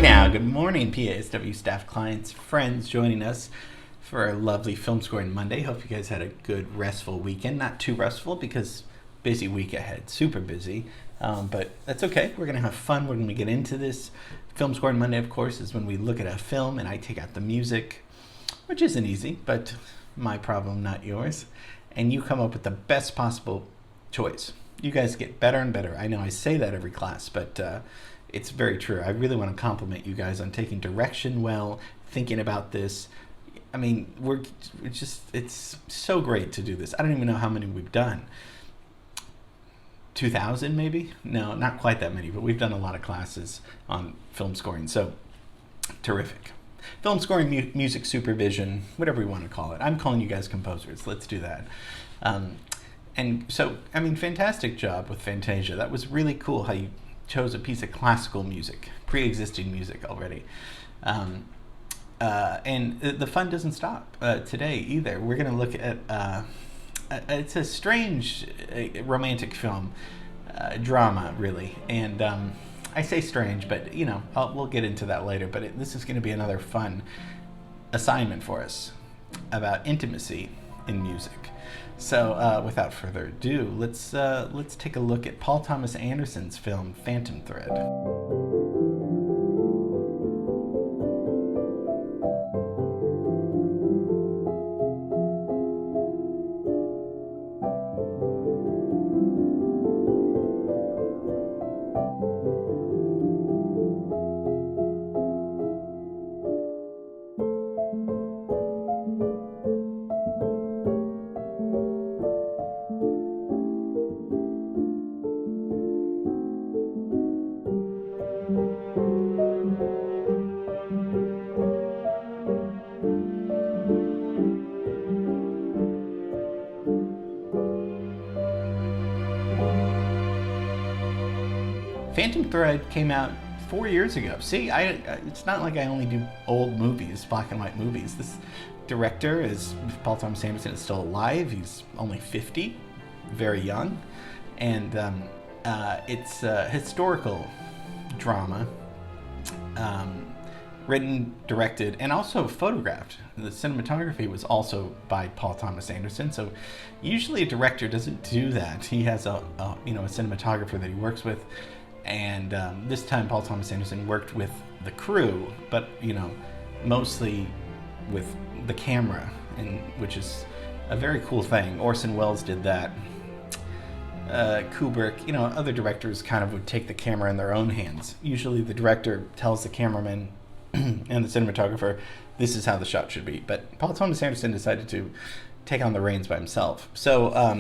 now. Good morning, PASW staff, clients, friends joining us for a lovely Film Scoring Monday. Hope you guys had a good, restful weekend. Not too restful because busy week ahead, super busy. But that's okay. We're going to have fun when we get into this. Film Scoring Monday, of course, is when we look at a film and I take out the music, which isn't easy, but my problem, not yours. And you come up with the best possible choice. You guys get better and better. I know I say that every class, but it's very true. I really want to compliment you guys on taking direction well, thinking about this. I mean, it's so great to do this. I don't even know how many we've done. 2,000 maybe? No, not quite that many, but we've done a lot of classes on film scoring. So terrific. Film scoring, music supervision, whatever we want to call it. I'm calling you guys composers. Let's do that. And so, I mean, fantastic job with Fantasia. That was really cool how you chose a piece of classical music, pre-existing music already. And the fun doesn't stop today either. We're going to look at, it's a strange romantic film, drama really. And I say strange, but you know, we'll get into that later. But this is going to be another fun assignment for us about intimacy in music. So without further ado, let's take a look at Paul Thomas Anderson's film Phantom Thread. Phantom Thread came out 4 years ago. See, it's not like I only do old movies, black and white movies. This director is Paul Thomas Anderson is still alive. He's only 50, very young, and it's a historical drama, written, directed, and also photographed. The cinematography was also by Paul Thomas Anderson. So usually a director doesn't do that. He has a cinematographer that he works with. And this time Paul Thomas Anderson worked with the crew, but mostly with the camera, which is a very cool thing. Orson Welles did that. Kubrick, other directors kind of would take the camera in their own hands. Usually the director tells the cameraman and the cinematographer, this is how the shot should be. But Paul Thomas Anderson decided to take on the reins by himself. So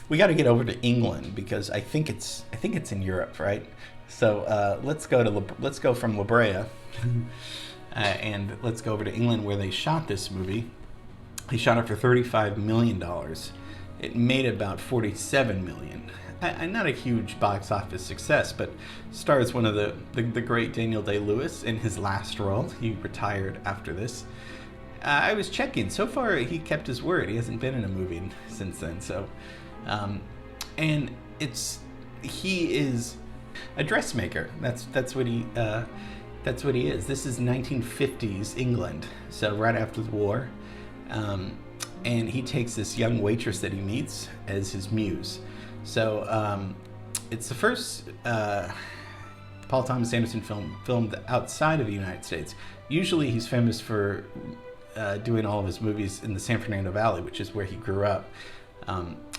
we got to get over to England because I think it's in Europe, right? So let's go from La Brea and let's go over to England where they shot this movie. They shot it for $35 million. It made about $47 million. Not a huge box office success, but stars one of the great Daniel Day-Lewis in his last role. He retired after this. I was checking. So far, he kept his word. He hasn't been in a movie since then. So, and he is a dressmaker. That's what he is. This is 1950s England, so right after the war, and he takes this young waitress that he meets as his muse. So it's the first Paul Thomas Anderson film filmed outside of the United States. Usually, he's famous for doing all of his movies in the San Fernando Valley, which is where he grew up.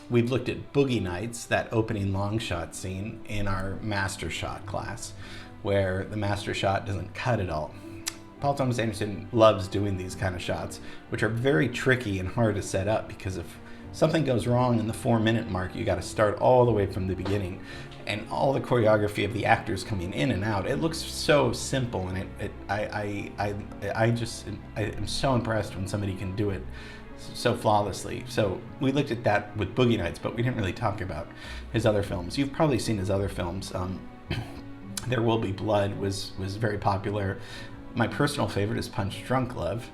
We've looked at Boogie Nights, that opening long shot scene, in our master shot class, where the master shot doesn't cut at all. Paul Thomas Anderson loves doing these kind of shots, which are very tricky and hard to set up because if something goes wrong in the 4-minute mark, you got to start all the way from the beginning. And all the choreography of the actors coming in and out, it looks so simple, and I am so impressed when somebody can do it so flawlessly. So we looked at that with Boogie Nights, but we didn't really talk about his other films. You've probably seen his other films. There Will Be Blood was very popular. My personal favorite is Punch Drunk Love,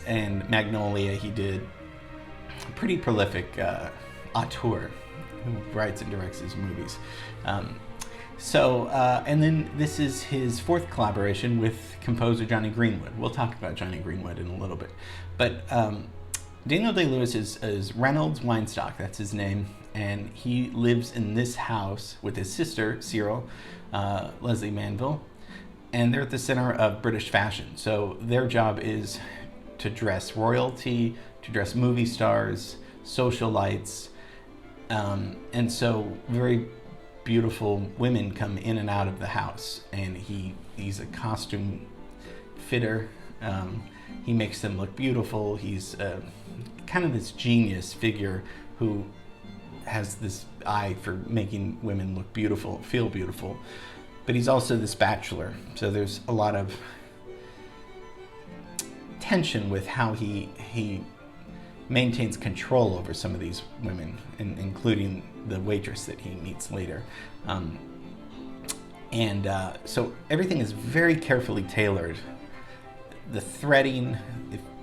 and Magnolia. He did a pretty prolific auteur who writes and directs his movies. So, and then this is his fourth collaboration with composer Jonny Greenwood. We'll talk about Jonny Greenwood in a little bit. But Daniel Day-Lewis is Reynolds Weinstock, that's his name, and he lives in this house with his sister, Cyril, Leslie Manville, and they're at the center of British fashion. So their job is to dress royalty, to dress movie stars, socialites, and so very beautiful women come in and out of the house, and he's a costume fitter. He makes them look beautiful. He's kind of this genius figure who has this eye for making women look beautiful, feel beautiful. But he's also this bachelor, so there's a lot of tension with how he maintains control over some of these women, including the waitress that he meets later. So everything is very carefully tailored. The threading,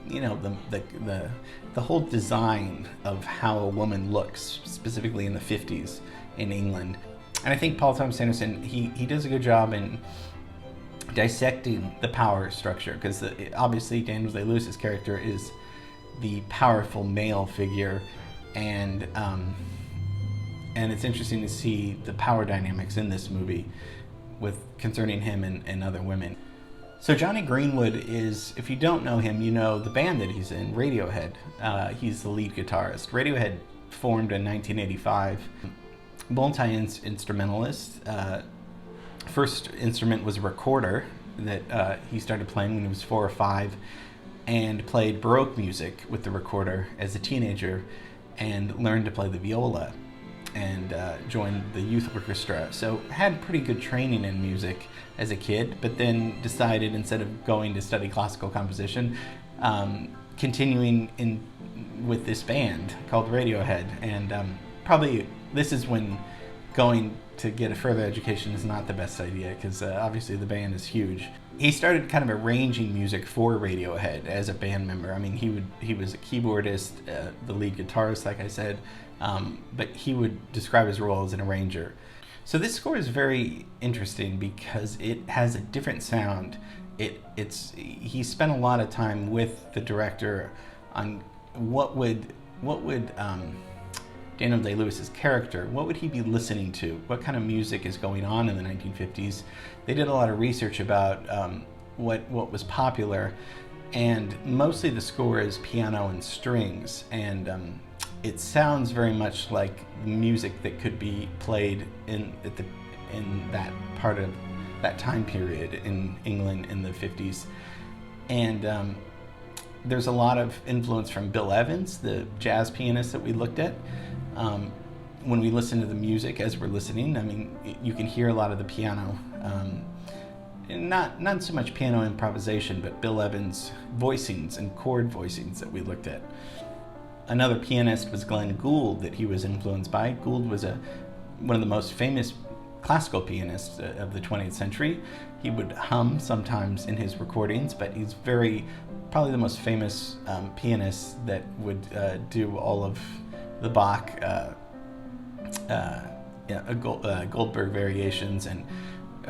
the whole design of how a woman looks, specifically in the 50s in England. And I think Paul Thomas Anderson, he does a good job in dissecting the power structure, because obviously Daniel Day-Lewis's character is the powerful male figure, and it's interesting to see the power dynamics in this movie with concerning him and other women. So Jonny Greenwood is, if you don't know him, you know the band that he's in, Radiohead. He's the lead guitarist. Radiohead formed in 1985. Multi-instrumentalist. First instrument was a recorder that he started playing when he was 4 or 5, and played Baroque music with the recorder as a teenager, and learned to play the viola, and joined the youth orchestra. So had pretty good training in music as a kid, but then decided, instead of going to study classical composition, continuing with this band called Radiohead. And probably this is when going to get a further education is not the best idea, because obviously the band is huge. He started kind of arranging music for Radiohead as a band member. I mean, he was a keyboardist, the lead guitarist, like I said, but he would describe his role as an arranger. So this score is very interesting because it has a different sound. He spent a lot of time with the director on what would Daniel Day-Lewis's character, what would he be listening to? What kind of music is going on in the 1950s? They did a lot of research about what was popular, and mostly the score is piano and strings, and it sounds very much like music that could be played in that part of that time period in England in the 50s. And there's a lot of influence from Bill Evans, the jazz pianist that we looked at. When we listen to the music as we're listening, I mean, you can hear a lot of the piano. And not so much piano improvisation, but Bill Evans' voicings and chord voicings that we looked at. Another pianist was Glenn Gould that he was influenced by. Gould was one of the most famous classical pianists of the 20th century. He would hum sometimes in his recordings, but he's probably the most famous pianist that would do all of the Bach, Goldberg variations, and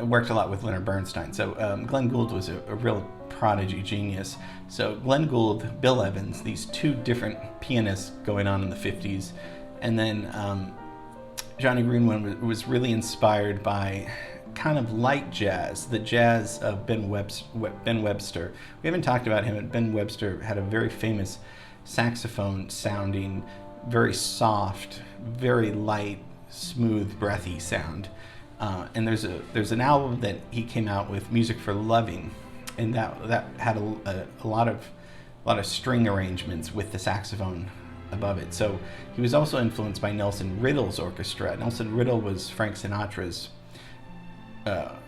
worked a lot with Leonard Bernstein. So Glenn Gould was a real prodigy genius. So Glenn Gould, Bill Evans, these two different pianists going on in the 50s. And then Jonny Greenwood was really inspired by kind of light jazz, the jazz of Ben Webster. We haven't talked about him, but Ben Webster had a very famous saxophone sounding, very soft, very light, smooth, breathy sound. And there's an album that he came out with, Music for Loving, and that had a lot of string arrangements with the saxophone above it. So he was also influenced by Nelson Riddle's orchestra. Nelson Riddle was Frank Sinatra's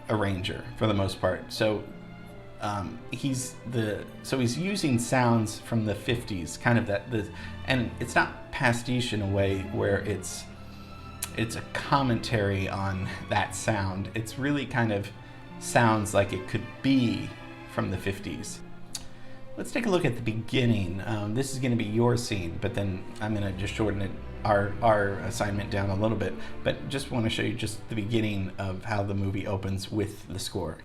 arranger for the most part. So he's using sounds from the 50s, kind of and it's not pastiche in a way where it's a commentary on that sound. It's really kind of sounds like it could be from the 50s. Let's take a look at the beginning. This is going to be your scene, but then I'm going to just shorten it our assignment down a little bit, but just want to show you just the beginning of how the movie opens with the score.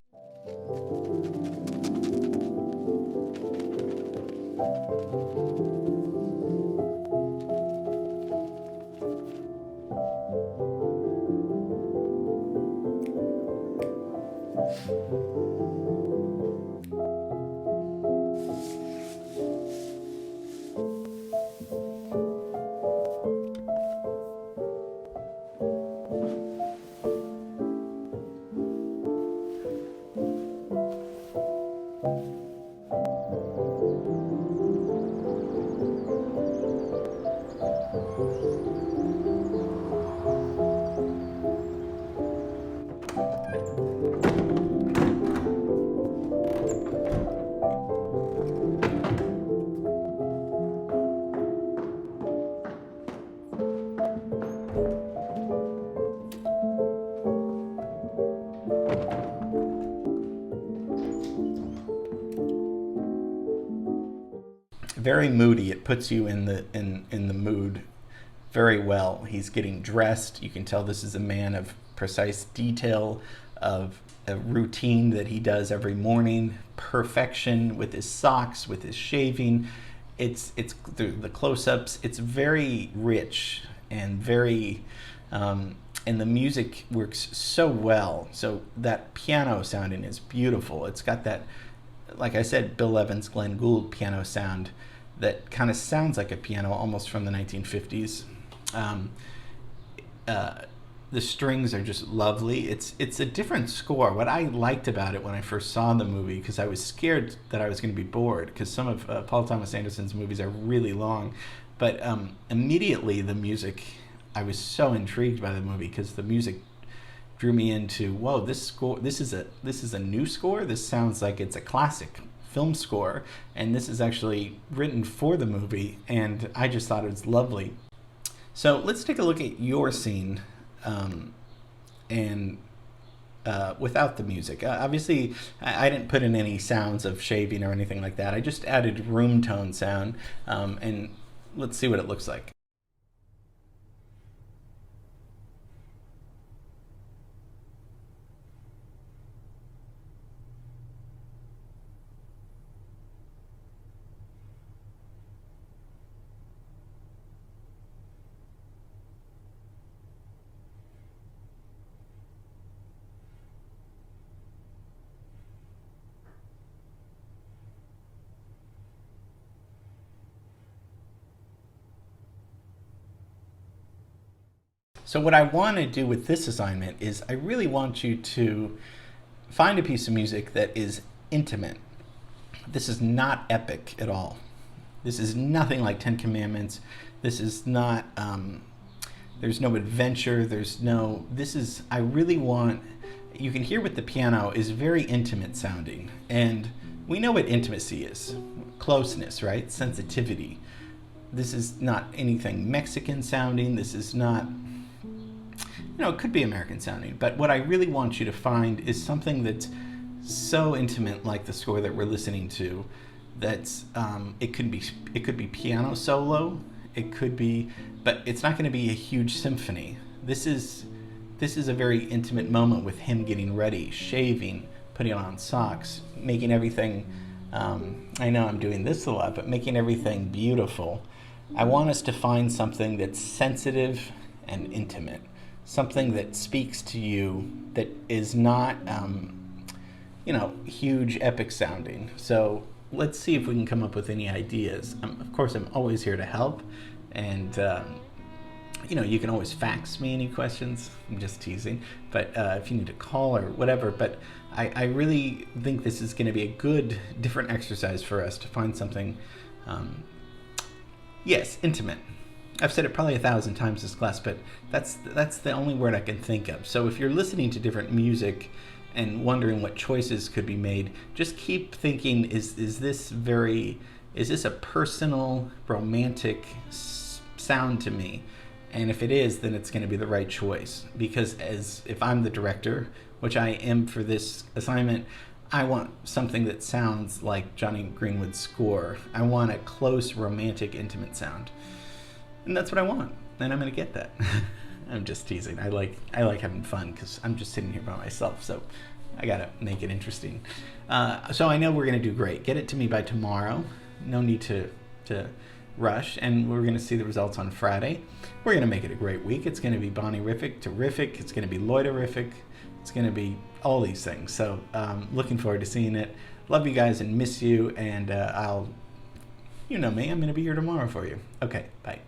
Very moody. It puts you in the mood very well. He's getting dressed. You can tell this is a man of precise detail, of a routine that he does every morning, perfection with his socks, with his shaving. It's the close-ups. It's very rich and very and the music works so well. So that piano sounding is beautiful. It's got that, like I said, Bill Evans, Glenn Gould piano sound that kind of sounds like a piano almost from the 1950s. The strings are just lovely. It's a different score. What I liked about it when I first saw the movie, because I was scared that I was going to be bored, because some of Paul Thomas Anderson's movies are really long, but immediately the music, I was so intrigued by the movie because the music drew me into, whoa, this score, this is a new score. This sounds like it's a classic film score, and this is actually written for the movie, and I just thought it was lovely. So let's take a look at your scene, and without the music. Obviously, I didn't put in any sounds of shaving or anything like that. I just added room tone sound, and let's see what it looks like. So what I want to do with this assignment is I really want you to find a piece of music that is intimate. This is not epic at all. This is nothing like Ten Commandments. This is not, there's no adventure, I really want, you can hear with the piano is very intimate sounding. And we know what intimacy is. Closeness, right? Sensitivity. This is not anything Mexican sounding. This is not, it could be American sounding, but what I really want you to find is something that's so intimate, like the score that we're listening to. That's it could be piano solo, but it's not going to be a huge symphony. This is a very intimate moment with him getting ready, shaving, putting on socks, making everything. I know I'm doing this a lot, but making everything beautiful. I want us to find something that's sensitive and intimate. Something that speaks to you that is not, huge epic sounding. So let's see if we can come up with any ideas. Of course, I'm always here to help. And, you can always fax me any questions. I'm just teasing. But if you need to call or whatever. But I really think this is going to be a good, different exercise for us to find something, intimate. I've said it probably 1,000 times this class, but that's the only word I can think of. So if you're listening to different music and wondering what choices could be made, just keep thinking, is this a personal, romantic sound to me? And if it is, then it's going to be the right choice. Because if I'm the director, which I am for this assignment, I want something that sounds like Jonny Greenwood's score. I want a close, romantic, intimate sound. And that's what I want. then I'm gonna get that. I'm just teasing. I like having fun because I'm just sitting here by myself, so I gotta make it interesting. So I know we're gonna do great. Get it to me by tomorrow. No need to rush, and we're gonna see the results on Friday. We're gonna make it a great week. It's gonna be Bonnie-rific, terrific. It's gonna be Lloyderific. It's gonna be all these things. So looking forward to seeing it. Love you guys and miss you, and you know me, I'm gonna be here tomorrow for you. Okay, bye.